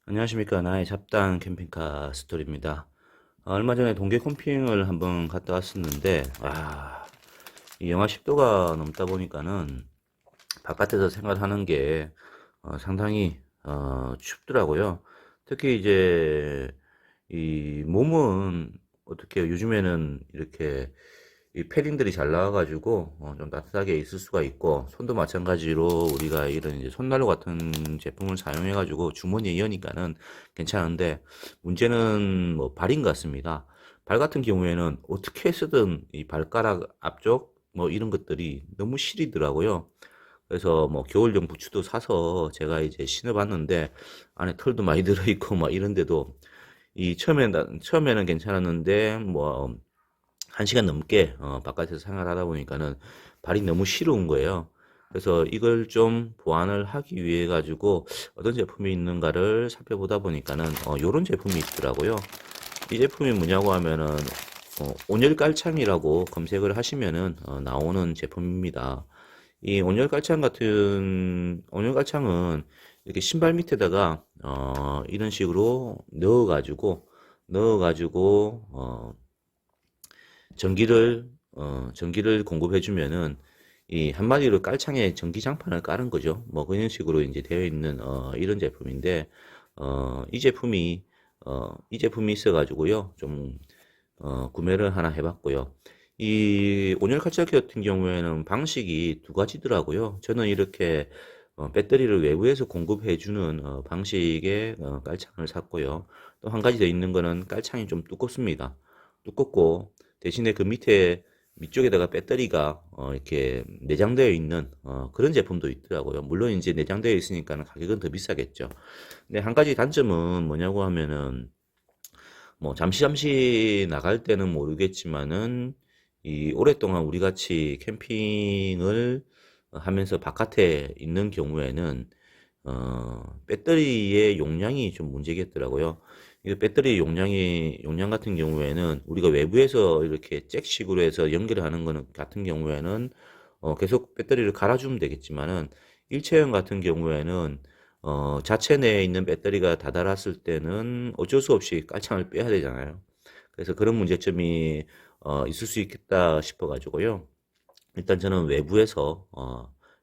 안녕하십니까. 나의 잡다한 캠핑카 스토리입니다. 얼마 전에 동계 캠핑을 한번 갔다 왔었는데, 이 영하 10도가 넘다 보니까는 바깥에서 생활하는 게 상당히 춥더라고요. 특히 이제 이 몸은 어떻게 요즘에는 이렇게 이 패딩들이 잘 나와가지고 좀 따뜻하게 있을 수가 있고, 손도 마찬가지로 우리가 이런 이제 손난로 같은 제품을 사용해가지고 주머니에 여니까는 괜찮은데, 문제는 뭐 발인 것 같습니다. 발 같은 경우에는 어떻게 쓰든 이 발가락 앞쪽 뭐 이런 것들이 너무 시리더라고요. 그래서 뭐 겨울용 부츠도 사서 제가 이제 신어봤는데, 안에 털도 많이 들어있고 막 이런데도 이 처음에는 괜찮았는데, 뭐 1시간 넘게 바깥에서 생활하다 보니까는 발이 너무 시려운 거예요. 그래서 이걸 좀 보완을 하기 위해 가지고 어떤 제품이 있는가를 살펴보다 보니까는 요런 제품이 있더라고요. 이 제품이 뭐냐고 하면은 온열 깔창이라고 검색을 하시면은 나오는 제품입니다. 이 온열 깔창은 이렇게 신발 밑에다가 이런 식으로 넣어 가지고 전기를 공급해 주면은 이 한마디로 깔창에 전기장판을 깔은 거죠. 뭐 그런 식으로 이제 되어 있는 이런 제품인데 이 제품이 있어 가지고요. 좀 구매를 하나 해봤고요. 이 온열 칼자기 같은 경우에는 방식이 두 가지더라고요. 저는 이렇게 배터리를 외부에서 공급해주는 방식의 깔창을 샀고요. 또 한 가지 더 있는 거는 깔창이 좀 두껍습니다. 두껍고 대신에 그 밑쪽에다가 배터리가 이렇게 내장되어 있는 그런 제품도 있더라고요. 물론 이제 내장되어 있으니까 가격은 더 비싸겠죠. 근데 한 가지 단점은 뭐냐고 하면은 뭐 잠시 나갈 때는 모르겠지만은 이 오랫동안 우리 같이 캠핑을 하면서 바깥에 있는 경우에는 배터리의 용량이 좀 문제겠더라고요. 이 배터리 용량 같은 경우에는 우리가 외부에서 이렇게 잭식으로 해서 연결을 하는 거는 같은 경우에는 계속 배터리를 갈아주면 되겠지만은 일체형 같은 경우에는 자체 내에 있는 배터리가 다 닳았을 때는 어쩔 수 없이 깔창을 빼야 되잖아요. 그래서 그런 문제점이 있을 수 있겠다 싶어 가지고요. 일단 저는 외부에서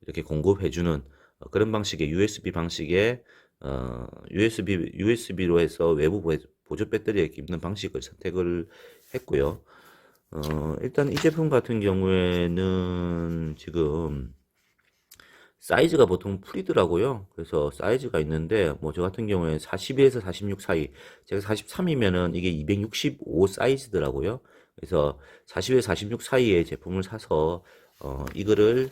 이렇게 공급해주는 그런 방식의 USB 방식의 USB로 해서 외부 보조 배터리에 깁는 방식을 선택을 했고요. 일단 이 제품 같은 경우에는 지금 사이즈가 보통 풀이더라고요. 그래서 사이즈가 있는데 뭐 저 같은 경우에 41에서 46 사이, 제가 43이면은 이게 265 사이즈더라고요. 그래서 41에서 46 사이의 제품을 사서 이거를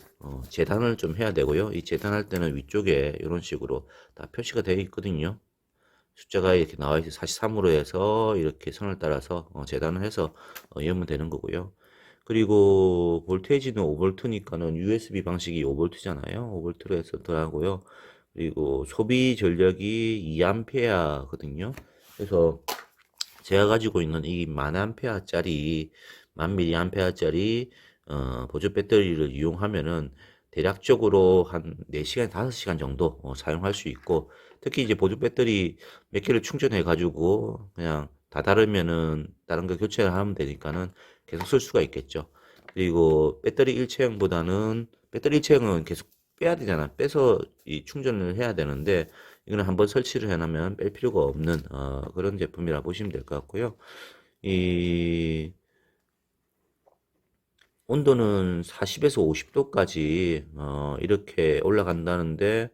재단을 좀 해야 되고요. 이 재단할 때는 위쪽에 이런 식으로 다 표시가 되어 있거든요. 숫자가 이렇게 나와 있어요. 43으로 해서 이렇게 선을 따라서 재단을 해서 열면 되는 거고요. 그리고 볼테이지는 5V니까는 USB 방식이 5V잖아요. 5V로 해서 들어가고요. 그리고 소비 전력이 2A거든요. 그래서 제가 가지고 있는 이 만 mAh짜리 보조 배터리를 이용하면은 대략적으로 한 4시간, 5시간 정도 사용할 수 있고, 특히 이제 보조 배터리 몇 개를 충전해 가지고 그냥 다 닳으면은 다른 거 교체를 하면 되니까는 계속 쓸 수가 있겠죠. 그리고 배터리 일체형은 계속 빼야 되잖아. 빼서 이 충전을 해야 되는데 이거는 한번 설치를 해놓으면 뺄 필요가 없는 그런 제품이라 보시면 될 것 같고요. 이 온도는 40에서 50도까지 이렇게 올라간다는데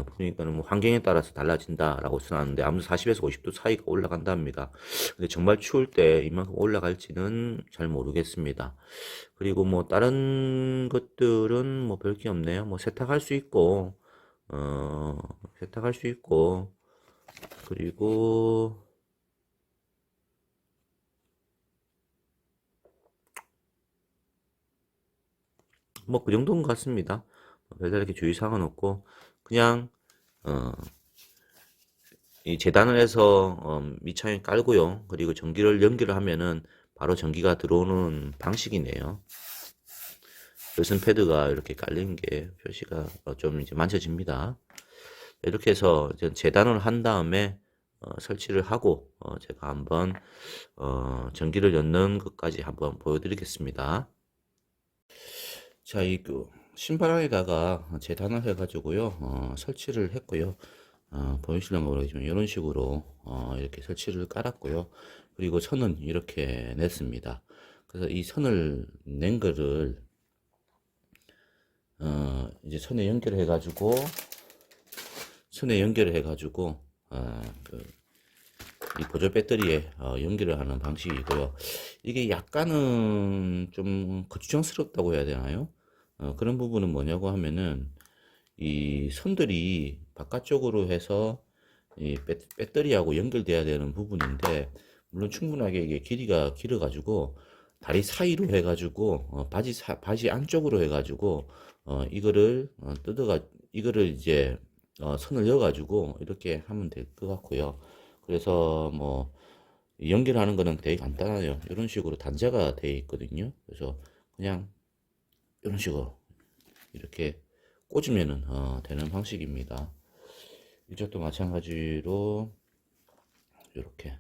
보니까는 뭐 환경에 따라서 달라진다라고 써놨는데 아무튼 40에서 50도 사이가 올라간답니다. 근데 정말 추울 때 이만큼 올라갈지는 잘 모르겠습니다. 그리고 뭐 다른 것들은 뭐 별 게 없네요. 뭐 어, 세탁할 수 있고, 그리고 뭐 그 정도인 것 같습니다. 별다르게 주의사항은 없고, 그냥 어, 이 재단을 해서 밑창에 깔고요. 그리고 전기를 연결을 하면은 바로 전기가 들어오는 방식이네요. 열선 패드가 이렇게 깔린 게 표시가 좀 이제 만져집니다. 이렇게 해서 이제 재단을 한 다음에 설치를 하고 제가 한번 전기를 넣는 것까지 한번 보여드리겠습니다. 자, 그 신발에다가 재단을 해가지고요 설치를 했고요. 보이시려면 모르겠지만 이런 식으로 이렇게 설치를 깔았고요. 그리고 선은 이렇게 냈습니다. 그래서 이 선을 낸 거를 이제 선에 연결해 가지고 그 이 보조 배터리에 연결을 하는 방식이고요. 이게 약간은 좀 거추장스럽다고 해야 되나요? 그런 부분은 뭐냐고 하면은 이 선들이 바깥쪽으로 해서 이 배터리하고 연결돼야 되는 부분인데, 물론 충분하게 이게 길이가 길어 가지고 다리 사이로 해 가지고 바지 안쪽으로 해 가지고 이거를 이거를 이제 선을 이어 가지고 이렇게 하면 될 것 같고요. 그래서 뭐 연결하는 거는 되게 간단해요. 이런 식으로 단자가 되어 있거든요. 그래서 그냥 이런 식으로 이렇게 꽂으면은 되는 방식입니다. 이쪽도 마찬가지로 이렇게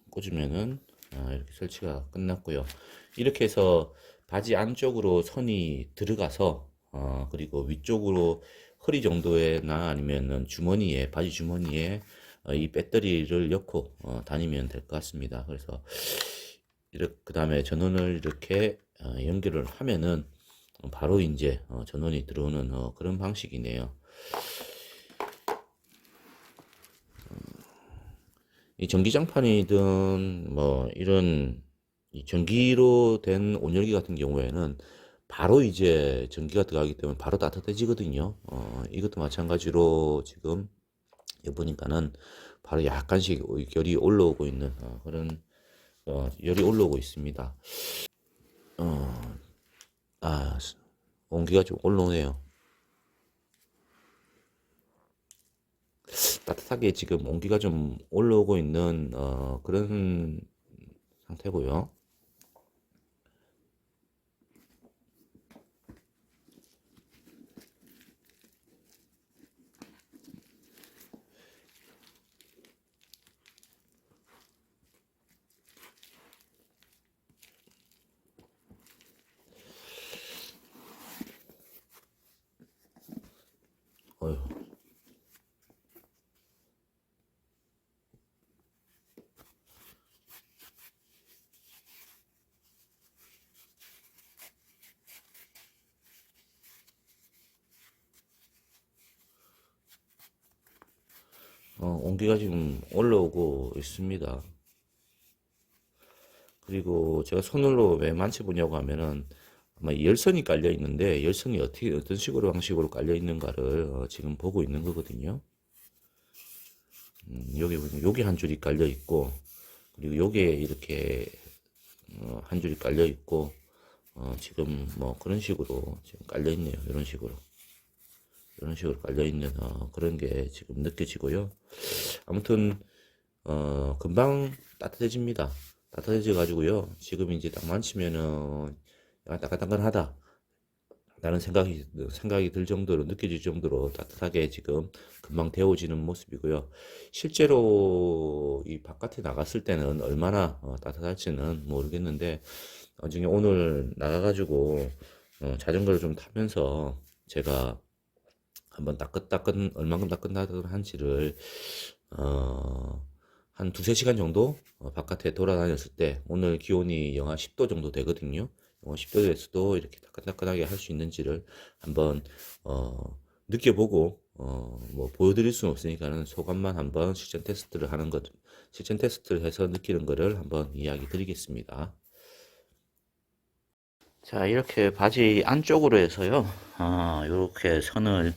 꽂으면은 이렇게 설치가 끝났고요. 이렇게 해서 바지 안쪽으로 선이 들어가서 그리고 위쪽으로 허리 정도에나 아니면은 주머니에 바지 주머니에 이 배터리를 넣고 다니면 될 것 같습니다. 그래서 이렇게 그 다음에 전원을 이렇게 연결을 하면은 바로 이제 전원이 들어오는 그런 방식이네요. 이 전기장판이든 뭐 이런 이 전기로 된 온열기 같은 경우에는 바로 이제 전기가 들어가기 때문에 바로 따뜻해지거든요. 이것도 마찬가지로 지금 보니까는 바로 약간씩 열이 올라오고 있는 그런 열이 올라오고 있습니다. 어, 아, 온기가 좀 올라오네요. 따뜻하게 지금 온기가 좀 올라오고 있는 그런 상태고요. 어휴. 온기가 지금 올라오고 있습니다. 그리고 제가 손으로 왜 만져보냐고 하면은 아마 열선이 깔려 있는데 열선이 어떤 식으로 방식으로 깔려 있는가를 지금 보고 있는 거거든요. 여기 보면 여기 한 줄이 깔려 있고, 그리고 여기에 이렇게 한 줄이 깔려 있고, 지금 뭐 그런 식으로 지금 깔려 있네요. 이런 식으로 깔려 있는 그런 게 지금 느껴지고요. 아무튼 금방 따뜻해집니다. 따뜻해져 가지고요. 지금 이제 딱 만지면은 약간 따끈따끈하다 라는 생각이 들 정도로 느껴질 정도로 따뜻하게 지금 금방 데워지는 모습이고요. 실제로 이 바깥에 나갔을 때는 얼마나 따뜻할지는 모르겠는데, 나중에 오늘 나가가지고 자전거를 좀 타면서 제가 한번 얼만큼 따끈따끈한지를 한 두세 시간 정도 바깥에 돌아다녔을 때 오늘 기온이 영하 10도 정도 되거든요. 영하 10도에서도 이렇게 따끈따끈하게 할 수 있는지를 한번 느껴보고 뭐 보여드릴 수는 없으니까는 소감만 한번 실전 테스트를 해서 느끼는 거를 한번 이야기 드리겠습니다. 자, 이렇게 바지 안쪽으로 해서요. 이렇게 선을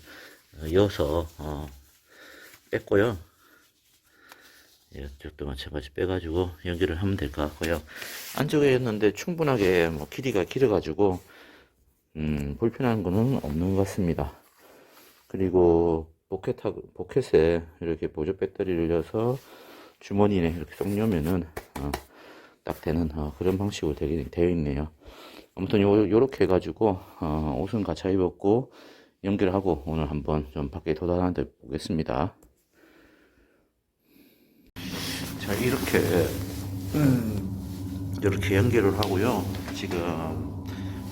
이어서 뺐고요. 이쪽도 마찬가지 빼가지고 연결을 하면 될 것 같고요. 안쪽에 했는데 충분하게 뭐 길이가 길어가지고 불편한 거는 없는 것 같습니다. 그리고 포켓에 이렇게 보조 배터리를 넣어서 주머니에 이렇게 쏙 넣으면은 딱 되는 그런 방식으로 되어 있네요. 아무튼 요렇게 해가지고 옷은 갖춰 입었고 연결하고 오늘 한번 좀 밖에 돌아다녀 보겠습니다. 자, 이렇게 연결을 하고요. 지금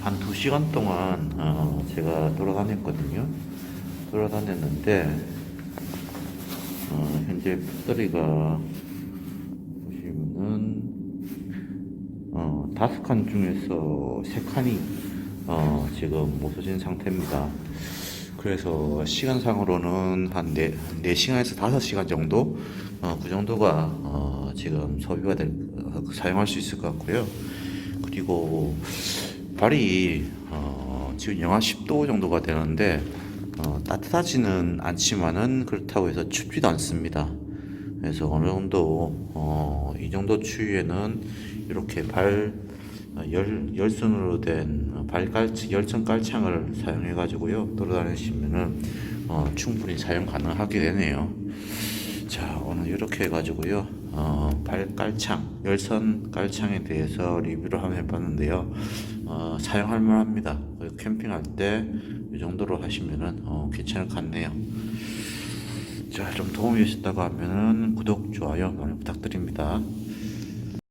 한 2시간 동안 제가 돌아다녔거든요. 돌아다녔는데 현재 배터리가 보시면은 5칸 중에서 3칸이 지금 못 써진 상태입니다. 그래서 시간상으로는 한 4시간에서 5시간 정도 그 정도가 지금 사용할 수 있을 것 같고요. 그리고 발이 지금 영하 10도 정도가 되는데 따뜻하지는 않지만은 그렇다고 해서 춥지도 않습니다. 그래서 어느 정도 이 정도 추위에는 이렇게 열선으로 된 열선 깔창을 사용해 가지고요 돌아다니시면은 충분히 사용 가능하게 되네요. 자, 오늘 이렇게 해가지고요 열선 깔창에 대해서 리뷰를 한번 해봤는데요. 사용할 만합니다. 캠핑할 때 이 정도로 하시면은 괜찮을 것 같네요. 자, 좀 도움이 되셨다고 하면은 구독, 좋아요 많이 부탁드립니다.